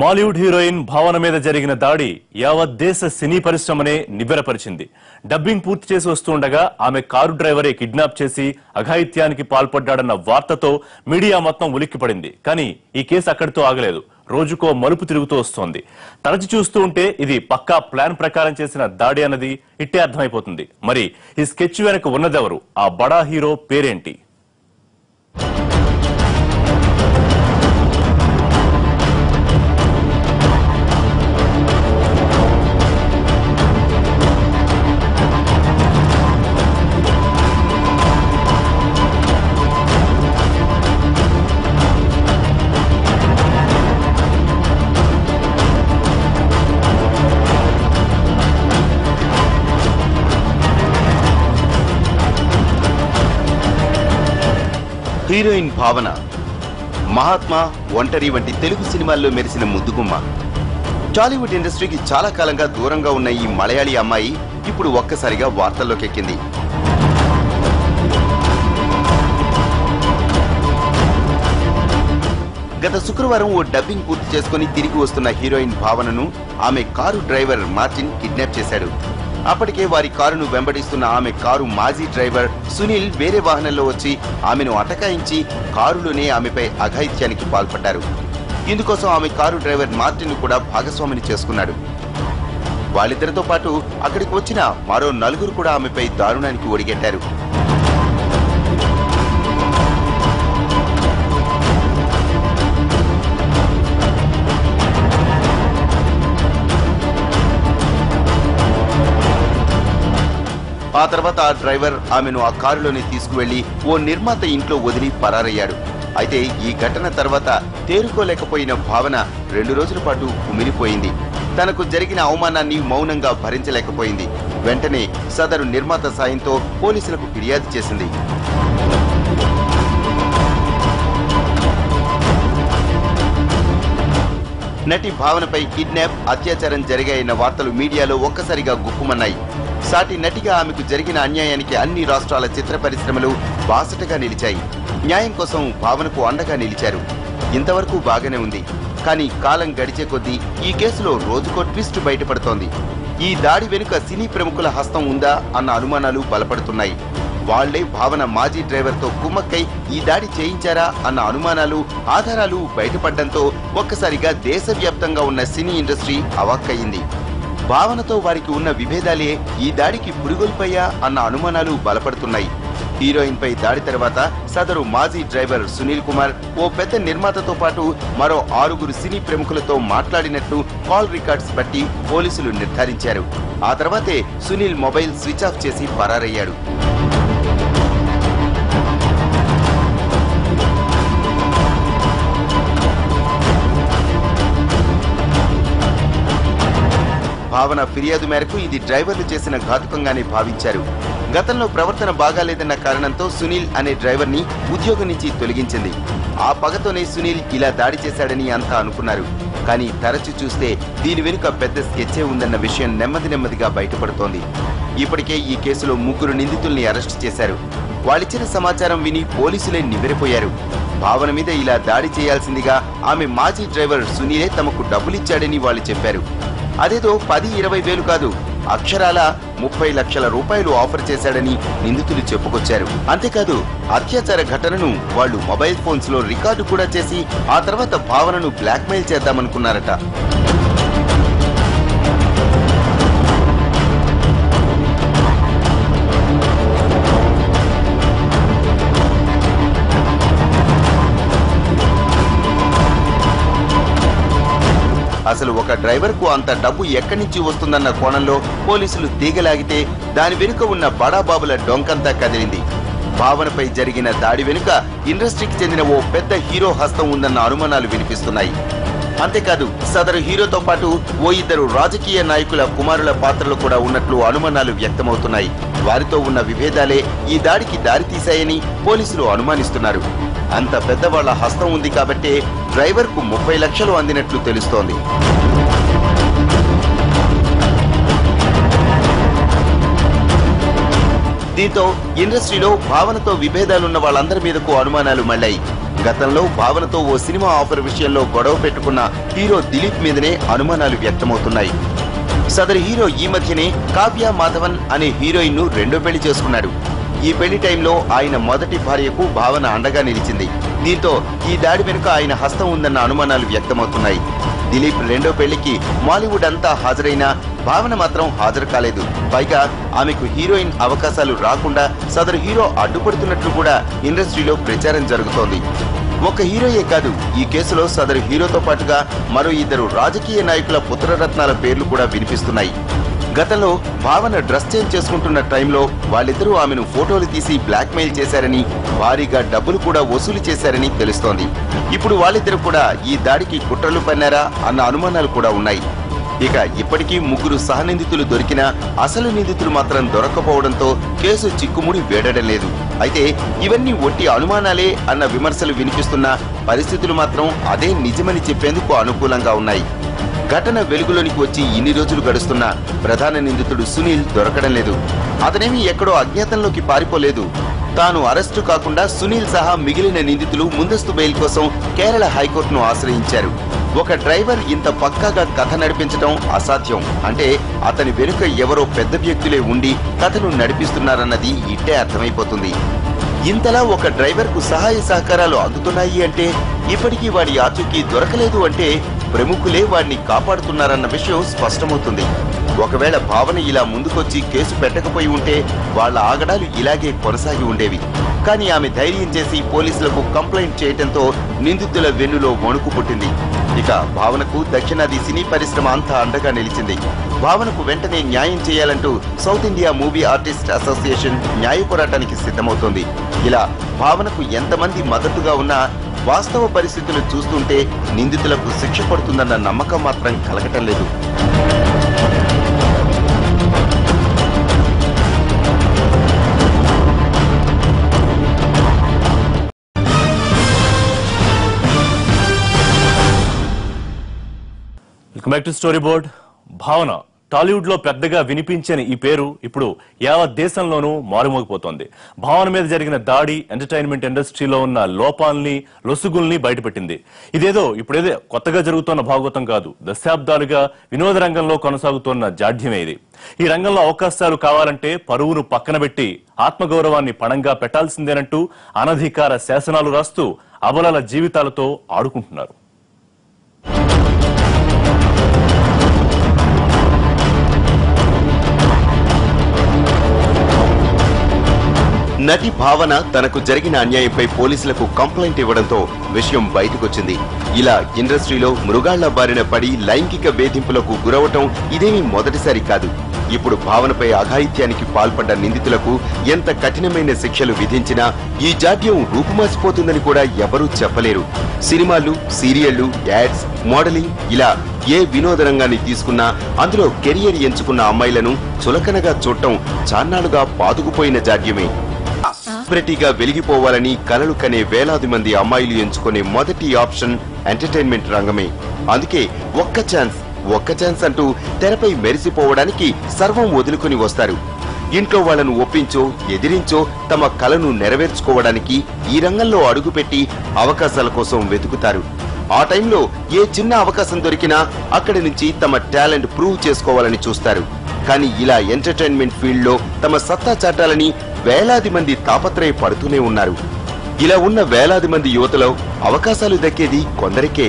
Mollywood heroine భావన మీద జరిగిన దాడి యావత్ దేశ సినీ పరిశ్రమనే నివ్వెరపరిచింది. డబ్బింగ్ పూర్తి చేసి వస్తుండగా ఆమె కారు డ్రైవరే కిడ్నాప్ చేసి అఘాయిత్యానికి పాల్పడ్డాడన్న వార్తతో మీడియా మొత్తం ఉలిక్కిపడింది. కానీ ఈ కేసు అక్కడితో ఆగలేదు. రోజుకో మలుపు తిరుగుతూ వస్తోంది. తరచి చూస్తూ ఉంటే ఇది పక్కా ప్లాన్ ప్రకారం చేసిన దాడి అన్నది ఇట్టే అర్థమైపోతుంది. మరి ఈ స్కెచ్ వెనక ఉన్నదెవరు? ఆ బడా హీరో పేరేంటి? హీరోయిన్ భావన మహాత్మా, ఒంటరి వంటి తెలుగు సినిమాల్లో మెరిసిన ముద్దుగుమ్మ. టాలీవుడ్ ఇండస్ట్రీకి చాలా కాలంగా దూరంగా ఉన్న ఈ మలయాళీ అమ్మాయి ఇప్పుడు ఒక్కసారిగా వార్తల్లోకి ఎక్కింది. గత శుక్రవారం ఓ డబ్బింగ్ పూర్తి చేసుకుని తిరిగి వస్తున్న హీరోయిన్ భావనను ఆమె కారు డ్రైవర్ మార్టిన్ కిడ్నాప్ చేశాడు. అప్పటికే వారి కారును వెంబడిస్తున్న ఆమె కారు మాజీ డ్రైవర్ సునీల్ వేరే వాహనంలో వచ్చి ఆమెను అటకాయించి కారులోనే ఆమెపై అఘాయిత్యానికి పాల్పడ్డారు. ఇందుకోసం ఆమె కారు డ్రైవర్ మార్టిన్ కూడా భాగస్వామిని చేసుకున్నాడు. వాళ్ళిద్దరితో పాటు అక్కడికి వచ్చిన మరో నలుగురు కూడా ఆమెపై దారుణానికి ఒడిగట్టారు. ఆ తర్వాత ఆ డ్రైవర్ ఆమెను ఆ కారులోనే తీసుకువెళ్లి ఓ నిర్మాత ఇంట్లో వదిలి పరారయ్యాడు. అయితే ఈ ఘటన తర్వాత తేరుకోలేకపోయిన భావన 2 రోజుల పాటు కుమిలిపోయింది. తనకు జరిగిన అవమానాన్ని మౌనంగా భరించలేకపోయింది. వెంటనే సదరు నిర్మాత సాయంతో పోలీసులకు ఫిర్యాదు చేసింది. నటి భావనపై కిడ్నాప్, అత్యాచారం జరిగాయన్న వార్తలు మీడియాలో ఒక్కసారిగా గుప్పుమన్నాయి. సాటి నటిగా ఆమెకు జరిగిన అన్యాయానికి అన్ని రాష్ట్రాల చిత్ర పరిశ్రమలు బాసటగా నిలిచాయి. న్యాయం కోసం భావనకు అండగా నిలిచారు. ఇంతవరకు బాగానే ఉంది. కానీ కాలం గడిచే కొద్దీ ఈ కేసులో రోజుకో ట్విస్ట్ బయటపడుతోంది. ఈ దాడి వెనుక సినీ ప్రముఖుల హస్తం ఉందా అన్న అనుమానాలు బలపడుతున్నాయి. వాళ్లే భావన మాజీ డ్రైవర్తో కుమ్మక్కై ఈ దాడి చేయించారా అన్న అనుమానాలు, ఆధారాలు బయటపడడంతో ఒక్కసారిగా దేశవ్యాప్తంగా ఉన్న సినీ ఇండస్ట్రీ అవాక్కయింది. భావనతో వారికి ఉన్న విభేదాలే ఈ దాడికి పురుగొల్పయ్యా అన్న అనుమానాలు బలపడుతున్నాయి. హీరోయిన్ పై దాడి తర్వాత సదరు మాజీ డ్రైవర్ సునీల్ కుమార్ ఓ పెద్ద నిర్మాతతో పాటు మరో 6 సినీ ప్రముఖులతో మాట్లాడినట్టు కాల్ రికార్డ్స్ బట్టి పోలీసులు నిర్ధారించారు. ఆ తర్వాతే సునీల్ మొబైల్ స్విచ్ ఆఫ్ చేసి పరారయ్యాడు. భావన ఫిర్యాదు మేరకు ఇది డ్రైవర్లు చేసిన ఘాతుకంగానే భావించారు. గతంలో ప్రవర్తన బాగాలేదన్న కారణంతో సునీల్ అనే డ్రైవర్ ని ఉద్యోగం నుంచి తొలగించింది. ఆ పగతోనే సునీల్ ఇలా దాడి చేశాడని అంతా అనుకున్నారు. కానీ తరచు చూస్తే దీని వెనుక పెద్ద స్కెచ్చే ఉందన్న విషయం నెమ్మదిగా బయటపడుతోంది. ఇప్పటికే ఈ కేసులో 3 నిందితుల్ని అరెస్టు చేశారు. వాళ్ళిచ్చిన సమాచారం విని పోలీసులే నివ్వెరపోయారు. భావన మీద ఇలా దాడి చేయాల్సిందిగా ఆమె మాజీ డ్రైవర్ సునీలే తమకు డబ్బులిచ్చాడని వాళ్ళు చెప్పారు. అదేదో 10-20 వేలు కాదు, అక్షరాల 30 లక్షల రూపాయలు ఆఫర్ చేశాడని నిందితులు చెప్పుకొచ్చారు. అంతేకాదు అత్యాచార ఘటనను వాళ్లు మొబైల్ ఫోన్స్ లో రికార్డు కూడా చేసి ఆ తర్వాత భావనను బ్లాక్మెయిల్ చేద్దామనుకున్నారట. అసలు ఒక డ్రైవర్ కు అంత డబ్బు ఎక్కడి నుంచి వస్తుందన్న కోణంలో పోలీసులు తీగలాగితే దాని వెనుక ఉన్న బడాబాబుల డొంకంతా కదిలింది. భావనపై జరిగిన దాడి వెనుక ఇండస్ట్రీకి చెందిన ఓ పెద్ద హీరో హస్తం ఉందన్న అనుమానాలు వినిపిస్తున్నాయి. అంతేకాదు సదరు హీరోతో పాటు ఓ 2 రాజకీయ నాయకుల కుమారుల పాత్రలు కూడా ఉన్నట్లు అనుమానాలు వ్యక్తమవుతున్నాయి. వారితో ఉన్న విభేదాలే ఈ దాడికి దారితీశాయని పోలీసులు అనుమానిస్తున్నారు. అంత పెద్దవాళ్ల హస్తం ఉంది కాబట్టే డ్రైవర్ కు 30 లక్షలు అందినట్లు తెలుస్తోంది. దీంతో ఇండస్ట్రీలో భావనతో విభేదాలున్న వాళ్ళందరి మీదకు అనుమానాలు మళ్లాయి. గతంలో భావనతో ఓ సినిమా ఆఫర్ విషయంలో గొడవ పెట్టుకున్న హీరో దిలీప్ మీదనే అనుమానాలు వ్యక్తమవుతున్నాయి. సదరు హీరో ఈ మధ్యనే కావ్య మాధవన్ అనే హీరోయిన్ ను రెండో పెళ్లి చేసుకున్నాడు. ఈ పెళ్లి టైంలో ఆయన మొదటి భార్యకు భావన అండగా నిలిచింది. దీంతో ఈ దాడి వెనుక ఆయన హస్తం ఉందన్న అనుమానాలు వ్యక్తమవుతున్నాయి. దిలీప్ రెండో పెళ్లికి మాలీవుడ్ అంతా హాజరైనా భావన మాత్రం హాజరు కాలేదు. పైగా ఆమెకు హీరోయిన్ అవకాశాలు రాకుండా సదరు హీరో అడ్డుపడుతున్నట్లు కూడా ఇండస్ట్రీలో ప్రచారం జరుగుతోంది. ఒక హీరోయే కాదు, ఈ కేసులో సదరు హీరోతో పాటుగా మరో 2 రాజకీయ నాయకుల పుత్రరత్నాల పేర్లు కూడా వినిపిస్తున్నాయి. గతంలో భావన డ్రెస్ చేంజ్ చేసుకుంటున్న టైంలో వాళ్ళిద్దరూ ఆమెను ఫోటోలు తీసి బ్లాక్మెయిల్ చేశారని, భారీగా డబ్బులు కూడా వసూలు చేశారని తెలుస్తోంది. ఇప్పుడు వాళ్ళిద్దరూ కూడా ఈ దాడికి కుట్రలు పన్నారా అన్న అనుమానాలు కూడా ఉన్నాయి. ఇక ఇప్పటికీ 3 సహనిందితులు దొరికినా అసలు నిందితులు మాత్రం దొరక్కపోవడంతో కేసు చిక్కుముడి వేడడం లేదు. అయితే ఇవన్నీ ఒట్టి అనుమానాలే అన్న విమర్శలు వినిపిస్తున్న పరిస్థితులు మాత్రం అదే నిజమని చెప్పేందుకు అనుకూలంగా ఉన్నాయి. ఘటన వెలుగులోనికి వచ్చి ఇన్ని రోజులు గడుస్తున్నా ప్రధాన నిందితుడు సునీల్ దొరకడం లేదు. అతనేమీ ఎక్కడో అజ్ఞాతంలోకి పారిపోలేదు. తాను అరెస్టు కాకుండా సునీల్ సహా మిగిలిన నిందితులు ముందస్తు బెయిల్ కోసం కేరళ హైకోర్టును ఆశ్రయించారు. ఒక డ్రైవర్ ఇంత పక్కాగా కథ నడిపించడం అసాధ్యం. అంటే అతని వెనుక ఎవరో పెద్ద వ్యక్తులే ఉండి కథను నడిపిస్తున్నారన్నది ఇట్టే అర్థమైపోతుంది. ఇంతలా ఒక డ్రైవర్ కు సహాయ సహకారాలు అందుతున్నాయి అంటే, ఇప్పటికీ వాడి ఆచూకీ దొరకలేదు అంటే ప్రముఖులే వాడిని కాపాడుతున్నారన్న విషయం స్పష్టమవుతుంది. ఒకవేళ భావన ఇలా ముందుకొచ్చి కేసు పెట్టకపోయి ఉంటే వాళ్ల ఆగడాలు ఇలాగే కొనసాగి ఉండేవి. కానీ ఆమె ధైర్యం చేసి పోలీసులకు కంప్లైంట్ చేయడంతో నిందితుల వెన్నులో వణుకు పుట్టింది. ఇక భావనకు దక్షిణాది సినీ పరిశ్రమ అంతా అండగా నిలిచింది. భావనకు వెంటనే న్యాయం చేయాలంటూ south India movie artist association న్యాయ పోరాటానికి సిద్ధమవుతోంది. ఇలా భావనకు ఎంతమంది మద్దతుగా ఉన్నా వాస్తవ పరిస్థితులు చూస్తుంటే నిందితులకు శిక్ష పడుతుందన్న నమ్మకం మాత్రం కలగటం లేదు. Welcome back to story board. భావన టాలీవుడ్ లో పెద్దగా వినిపించని ఈ పేరు ఇప్పుడు యావత్ దేశంలోనూ మారుమోగిపోతోంది. భావన మీద జరిగిన దాడి ఎంటర్టైన్మెంట్ ఇండస్ట్రీలో ఉన్న లోపాల్ని, లొసుగుల్ని బయటపెట్టింది. ఇదేదో కొత్తగా జరుగుతున్న భాగవతం కాదు. దశాబ్దాలుగా వినోద రంగంలో కొనసాగుతున్న జాడ్యమే ఇది. ఈ రంగంలో అవకాశాలు కావాలంటే పరువును పక్కన పెట్టి ఆత్మగౌరవాన్ని పణంగా పెట్టాల్సిందేనంటూ అనధికార శాసనాలు రాస్తూ అబలల జీవితాలతో ఆడుకుంటున్నారు. నటి భావన తనకు జరిగిన అన్యాయంపై పోలీసులకు కంప్లైంట్ ఇవ్వడంతో విషయం బయటకొచ్చింది. ఇలా ఇండస్ట్రీలో మృగాళ్ల బారిన పడి లైంగిక వేధింపులకు గురవటం ఇదేమీ మొదటిసారి కాదు. ఇప్పుడు భావనపై అఘాయిత్యానికి పాల్పడ్డ నిందితులకు ఎంత కఠినమైన శిక్షలు విధించినా ఈ జాడ్యం రూపుమాసిపోతుందని కూడా ఎవరూ చెప్పలేరు. సినిమాలు, సీరియళ్లు, యాడ్స్, మోడలింగ్ ఇలా ఏ వినోద రంగాన్ని తీసుకున్నా అందులో కెరియర్ ఎంచుకున్న అమ్మాయిలను చులకనగా చూడటం చాన్నాళ్లుగా పాతుకుపోయిన జాడ్యమే. సెలబ్రిటీగా వెలిగిపోవాలని కలలు కనే వేలాది మంది అమ్మాయిలు ఎంచుకునే మొదటి ఆప్షన్ ఎంటర్టైన్మెంట్ రంగమే. అందుకే ఒక్క ఛాన్స్ అంటూ తెరపై మెరిసిపోవడానికి సర్వం వదులుకొని వస్తారు. ఇంట్లో వాళ్లను ఒప్పించో ఎదిరించో తమ కలను నెరవేర్చుకోవడానికి ఈ రంగంలో అడుగుపెట్టి అవకాశాల కోసం వెతుకుతారు. ఆ టైంలో ఏ చిన్న అవకాశం దొరికినా అక్కడి నుంచి తమ టాలెంట్ ప్రూవ్ చేసుకోవాలని చూస్తారు. కానీ ఇలా ఎంటర్టైన్మెంట్ ఫీల్డ్ లో తమ సత్తా చాటాలని వేలాది మంది తాపత్రయపడుతూనే ఉన్నారు. ఇలా ఉన్న వేలాది మంది యువతలో అవకాశాలు దక్కేది కొందరికే.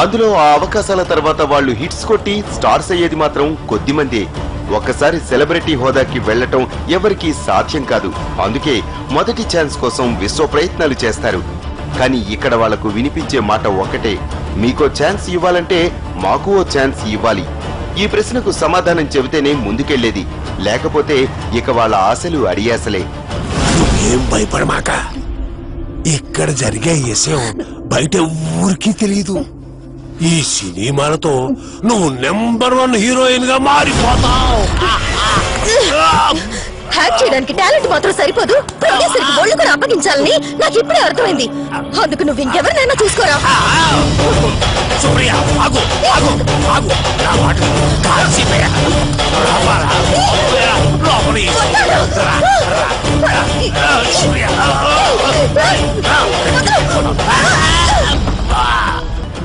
అందులో ఆ అవకాశాల తర్వాత వాళ్లు హిట్స్ కొట్టి స్టార్స్ అయ్యేది మాత్రం కొద్దిమందే. ఒక్కసారి సెలబ్రిటీ హోదాకి వెళ్లటం ఎవరికీ సాధ్యం కాదు. అందుకే మొదటి ఛాన్స్ కోసం విశ్వ ప్రయత్నాలు చేస్తారు. కానీ ఇక్కడ వాళ్లకు వినిపించే మాట ఒక్కటే, మీకో ఛాన్స్ ఇవ్వాలంటే మాకు ఓ ఛాన్స్ ఇవ్వాలి. ఈ ప్రశ్నకు సమాధానం చెబితేనే ముందుకెళ్లేది. లేకపోతే ఇక వాళ్ళ ఆశలు అడియాసలే. ఏం భయపడమాక, ఇక్కడ జరిగే విషయం బయట ఊరికి తెలియదు. ఈ సినిమాలతో నువ్వు నెంబర్ 1 హీరోయిన్ గా మారిపోతావు. హ్యాక్ చేయడానికి టాలెంట్ మాత్రం సరిపోదు, ప్రొడ్యూసర్ కి ఒళ్ళు కూడా అప్పగించాలని నాకు ఇప్పుడే అర్థమైంది. అందుకు నువ్వు ఇంకెవరినైనా చూసుకోరా. సుప్రియ, ఆగు ఆగు ఆగు, నా మాట కాల్సిపోయా. లోపలి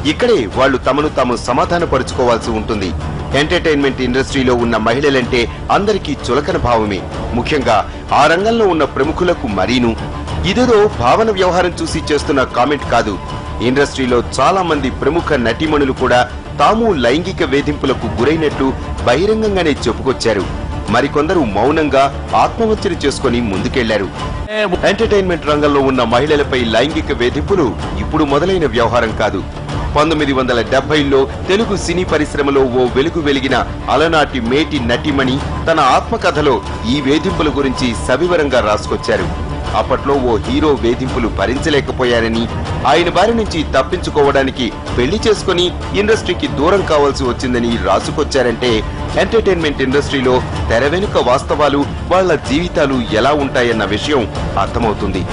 ఇక్కడే వాళ్ళు తమను తాము సమాధానపరుచుకోవాల్సి ఉంటుంది. ఎంటర్టైన్మెంట్ ఇండస్ట్రీలో ఉన్న మహిళలంటే అందరికీ చులకన భావమే, ముఖ్యంగా ఆ రంగంలో ఉన్న ప్రముఖులకు మరీను. ఇదేదో భావన వ్యవహారం చూసి చేస్తున్న కామెంట్ కాదు. ఇండస్ట్రీలో చాలా మంది ప్రముఖ నటీమణులు కూడా తాము లైంగిక వేధింపులకు గురైనట్లు బహిరంగంగానే చెప్పుకొచ్చారు. మరికొందరు మౌనంగా ఆత్మవంచన చేసుకుని ముందుకెళ్లారు. ఎంటర్టైన్మెంట్ రంగంలో ఉన్న మహిళలపై లైంగిక వేధింపులు ఇప్పుడు మొదలైన వ్యవహారం కాదు. 1970లో తెలుగు సినీ పరిశ్రమలో ఓ వెలుగు వెలిగిన అలనాటి మేటి నటిమణి తన ఆత్మకథలో ఈ వేధింపుల గురించి సవివరంగా రాసుకొచ్చారు. అప్పట్లో ఓ హీరో వేధింపులు భరించలేకపోయారని, ఆయన బారి నుంచి తప్పించుకోవడానికి పెళ్లి చేసుకుని ఇండస్ట్రీకి దూరం కావాల్సి వచ్చిందని రాసుకొచ్చారంటే ఎంటర్టైన్మెంట్ ఇండస్ట్రీలో తెర వెనుక వాస్తవాలు, వాళ్ల జీవితాలు ఎలా ఉంటాయన్న విషయం అర్థమవుతుంది.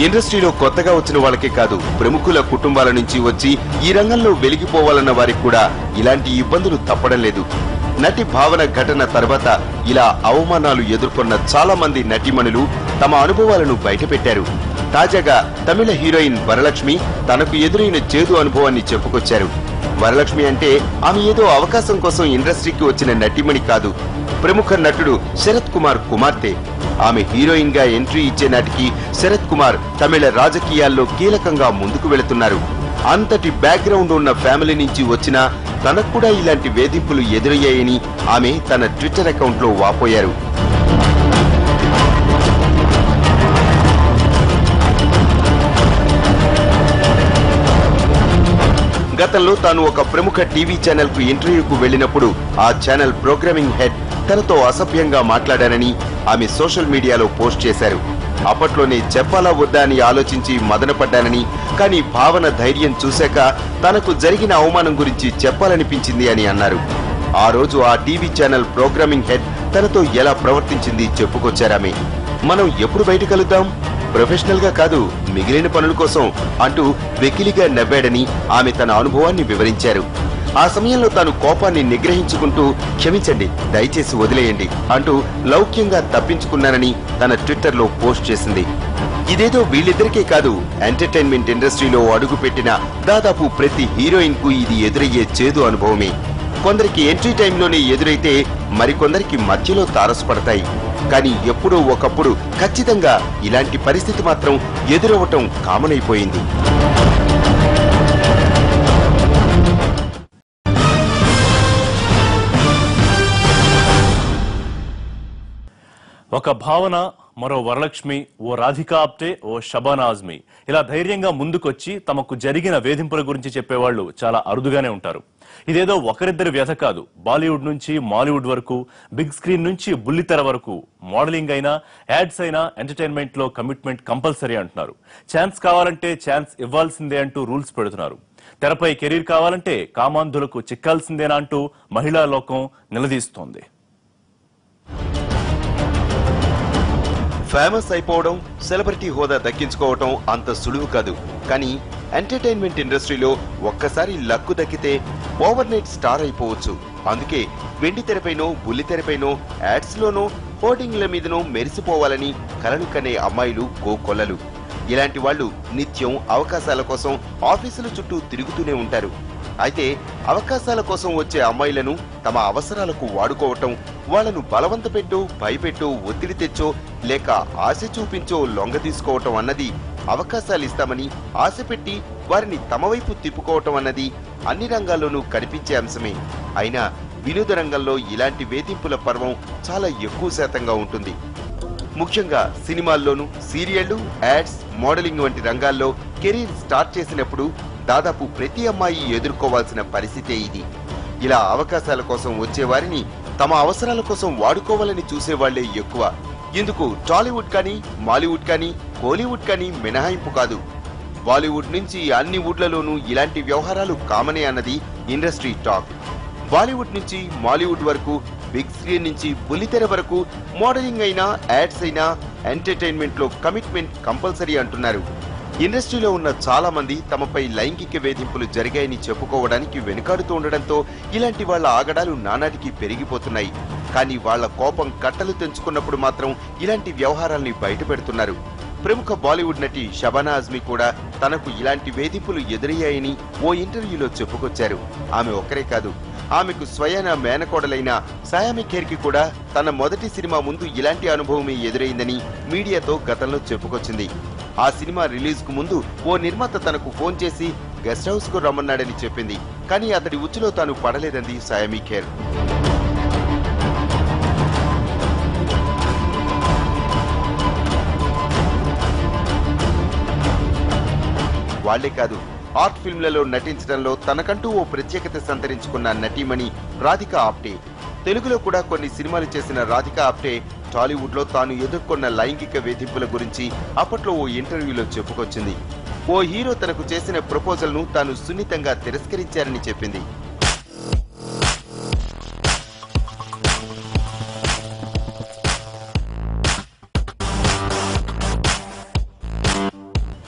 ఇండస్ట్రీలో కొత్తగా వచ్చిన వాళ్ళకే కాదు, ప్రముఖుల కుటుంబాల నుంచి వచ్చి ఈ రంగంలో వెలిగిపోవాలన్న వారికి కూడా ఇలాంటి ఇబ్బందులు తప్పడం లేదు. నటి భావన ఘటన తర్వాత ఇలా అవమానాలు ఎదుర్కొన్న చాలా మంది నటీమణులు తమ అనుభవాలను బయటపెట్టారు. తాజాగా తమిళ హీరోయిన్ వరలక్ష్మి తనకు ఎదురైన చేదు అనుభవాన్ని చెప్పుకొచ్చారు. వరలక్ష్మి అంటే ఆమె ఏదో అవకాశం కోసం ఇండస్ట్రీకి వచ్చిన నటీమణి కాదు, ప్రముఖ నటుడు శరత్ కుమార్ కుమార్తె. ఆమె హీరోయిన్ గా ఎంట్రీ ఇచ్చే నాటికి శరత్ కుమార్ తమిళ రాజకీయాల్లో కీలకంగా ముందుకు వెళుతున్నారు. అంతటి బ్యాక్గ్రౌండ్ ఉన్న ఫ్యామిలీ నుంచి వచ్చినా తనకు కూడా ఇలాంటి వేధింపులు ఎదురయ్యాయని ఆమె తన ట్విట్టర్ అకౌంట్ లో వాపోయారు. గతంలో తాను ఒక ప్రముఖ టీవీ ఛానల్ కు ఇంటర్వ్యూకు వెళ్లినప్పుడు ఆ ఛానల్ ప్రోగ్రామింగ్ హెడ్ తనతో అసభ్యంగా మాట్లాడారని ఆమె సోషల్ మీడియాలో పోస్ట్ చేశారు. అప్పట్లోనే చెప్పాలా వద్దా అని ఆలోచించి మదనపడ్డానని, కానీ భావన ధైర్యం చూశాక తనకు జరిగిన అవమానం గురించి చెప్పాలనిపించింది అని అన్నారు. ఆ రోజు ఆ టీవీ ఛానల్ ప్రోగ్రామింగ్ హెడ్ తనతో ఎలా ప్రవర్తించింది చెప్పుకొచ్చారామె. మనం ఎప్పుడు బయట కలుద్దాం, ప్రొఫెషనల్ గా కాదు, మిగిలిన పనుల కోసం అంటూ వెకిలిగా నవ్వాడని ఆమె తన అనుభవాన్ని వివరించారు. ఆ సమయంలో తాను కోపాన్ని నిగ్రహించుకుంటూ క్షమించండి, దయచేసి వదిలేయండి అంటూ లౌక్యంగా తప్పించుకున్నానని తన ట్విట్టర్ లో పోస్ట్ చేసింది. ఇదేదో వీళ్ళిద్దరికే కాదు, ఎంటర్టైన్మెంట్ ఇండస్ట్రీలో అడుగుపెట్టిన దాదాపు ప్రతి హీరోయిన్ కు ఇది ఎదురయ్యే చేదు అనుభవమే. కొందరికి ఎంట్రీ టైంలోనే ఎదురైతే మరికొందరికి మధ్యలో తారసపడతాయి. కానీ ఎప్పుడో ఒకప్పుడు ఖచ్చితంగా ఇలాంటి పరిస్థితి మాత్రం ఎదురవటం కామన్ అయిపోయింది. ఒక భావన, మరో వరలక్ష్మి, ఓ రాధికా ఆప్టే, ఓ షబానా ఆజ్మీ ఇలా ధైర్యంగా ముందుకొచ్చి తమకు జరిగిన వేధింపుల గురించి చెప్పేవాళ్లు చాలా అరుదుగానే ఉంటారు. ఇదేదో ఒకరిద్దరి వ్యధ కాదు. బాలీవుడ్ నుంచి మాలీవుడ్ వరకు, బిగ్ స్క్రీన్ నుంచి బుల్లితెర వరకు, మోడలింగ్ అయినా యాడ్స్ అయినా ఎంటర్టైన్మెంట్ లో కమిట్మెంట్ కంపల్సరీ అంటున్నారు. ఛాన్స్ కావాలంటే ఛాన్స్ ఇవ్వాల్సిందే అంటూ రూల్స్ పెడుతున్నారు. తెరపై కెరీర్ కావాలంటే కామాంధులకు చిక్కాల్సిందేనా అంటూ మహిళా లోకం నిలదీస్తోంది. ఫేమస్ అయిపోవడం, సెలబ్రిటీ హోదా దక్కించుకోవటం అంత సులువు కాదు. కానీ ఎంటర్టైన్మెంట్ ఇండస్ట్రీలో ఒక్కసారి లక్కు దక్కితే ఓవర్ నైట్ స్టార్ అయిపోవచ్చు. అందుకే వెండి తెరపైనో బుల్లితెరపైనో యాడ్స్ లోనో హోర్డింగ్ల మీదనో మెరిసిపోవాలని కలలు కనే అమ్మాయిలు కోకొల్లలు. ఇలాంటి వాళ్ళు నిత్యం అవకాశాల కోసం ఆఫీసుల చుట్టూ తిరుగుతూనే ఉంటారు. అయితే అవకాశాల కోసం వచ్చే అమ్మాయిలను తమ అవసరాలకు వాడుకోవటం, వాళ్లను బలవంత పెట్టో, భయపెట్టో, ఒత్తిడి తెచ్చో, లేక ఆశ చూపించో లొంగ తీసుకోవటం అన్నది, అవకాశాలు ఇస్తామని ఆశ పెట్టి వారిని తమ వైపు తిప్పుకోవటం అన్నది అన్ని రంగాల్లోనూ కనిపించే అంశమే. అయినా వినోద రంగంలో ఇలాంటి వేధింపుల పర్వం చాలా ఎక్కువ శాతంగా ఉంటుంది. ముఖ్యంగా సినిమాల్లోనూ, సీరియళ్లు, యాడ్స్, మోడలింగ్ వంటి రంగాల్లో కెరీర్ స్టార్ట్ చేసినప్పుడు దాదాపు ప్రతి అమ్మాయి ఎదుర్కోవాల్సిన పరిస్థితే ఇది. ఇలా అవకాశాల కోసం వచ్చేవారిని తమ అవసరాల కోసం వాడుకోవాలని చూసేవాళ్లే ఎక్కువ. ఇందుకు టాలీవుడ్ కానీ, మాలీవుడ్ కానీ, కోలీవుడ్ కానీ మినహాయింపు కాదు. బాలీవుడ్ నుంచి అన్ని వుడ్లలోనూ ఇలాంటి వ్యవహారాలు కామనే అన్నది ఇండస్ట్రీ టాక్. బాలీవుడ్ నుంచి మాలీవుడ్ వరకు, బిగ్ స్క్రీన్ నుంచి బుల్లితెర వరకు, మోడలింగ్ అయినా యాడ్స్ అయినా ఎంటర్టైన్మెంట్ లో కమిట్మెంట్ కంపల్సరీ అంటున్నారు. ఇండస్ట్రీలో ఉన్న చాలా మంది తమపై లైంగిక వేధింపులు జరిగాయని చెప్పుకోవడానికి వెనుకాడుతూ ఉండడంతో ఇలాంటి వాళ్ల ఆగడాలు నానాటికి పెరిగిపోతున్నాయి. కానీ వాళ్ల కోపం కట్టలు తెంచుకున్నప్పుడు మాత్రం ఇలాంటి వ్యవహారాల్ని బయటపెడుతున్నారు. ప్రముఖ బాలీవుడ్ నటి షబానా ఆజ్మీ కూడా తనకు ఇలాంటి వేధింపులు ఎదురయ్యాయని ఓ ఇంటర్వ్యూలో చెప్పుకొచ్చారు. ఆమె ఒక్కరే కాదు, ఆమెకు స్వయాన మేనకోడలైన సయామి ఖేర్ కి కూడా తన మొదటి సినిమా ముందు ఇలాంటి అనుభవమే ఎదురైందని మీడియాతో గతంలో చెప్పుకొచ్చింది. ఆ సినిమా రిలీజ్ కు ముందు ఓ నిర్మాత తనకు ఫోన్ చేసి గెస్ట్ హౌస్ కు రమ్మన్నాడని చెప్పింది. కానీ అతడి ఉచ్చులో తాను పడలేదంది సయామి ఖేర్. వాళ్లే కాదు, ఆర్ట్ ఫిల్మ్లలో నటించడంలో తనకంటూ ఓ ప్రత్యేకత సంతరించుకున్న నటీమణి రాధికా ఆప్టే. తెలుగులో కూడా కొన్ని సినిమాలు చేసిన రాధికా ఆప్టే టాలీవుడ్ లో తాను ఎదుర్కొన్న లైంగిక వేధింపుల గురించి అప్పట్లో ఓ ఇంటర్వ్యూలో చెప్పుకొచ్చింది. ఓ హీరో తనకు చేసిన ప్రపోజల్ ను తాను సున్నితంగా తిరస్కరించారని చెప్పింది.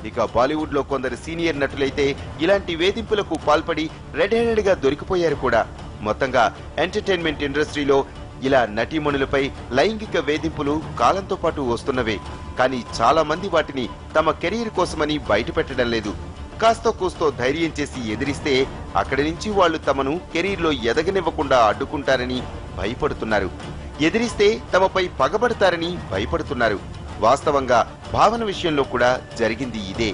ఇక బాలీవుడ్ లో కొందరు సీనియర్ నటులైతే ఇలాంటి వేధింపులకు పాల్పడి రెడ్ హ్యాండెడ్ గా దొరికిపోయారు కూడా. మొత్తంగా ఎంటర్టైన్మెంట్ ఇండస్ట్రీలో ఇలా నటీమణులపై లైంగిక వేధింపులు కాలంతో పాటు వస్తున్నవే. కానీ చాలా మంది వాటిని తమ కెరీర్ కోసమని బయటపెట్టడం లేదు. కాస్తో కూస్తో ధైర్యం చేసి ఎదిరిస్తే అక్కడి నుంచి వాళ్లు తమను కెరీర్లో ఎదగనివ్వకుండా అడ్డుకుంటారని భయపడుతున్నారు. ఎదిరిస్తే తమపై పగబడతారని భయపడుతున్నారు. వాస్తవంగా భావన విషయంలో కూడా జరిగింది ఇదే.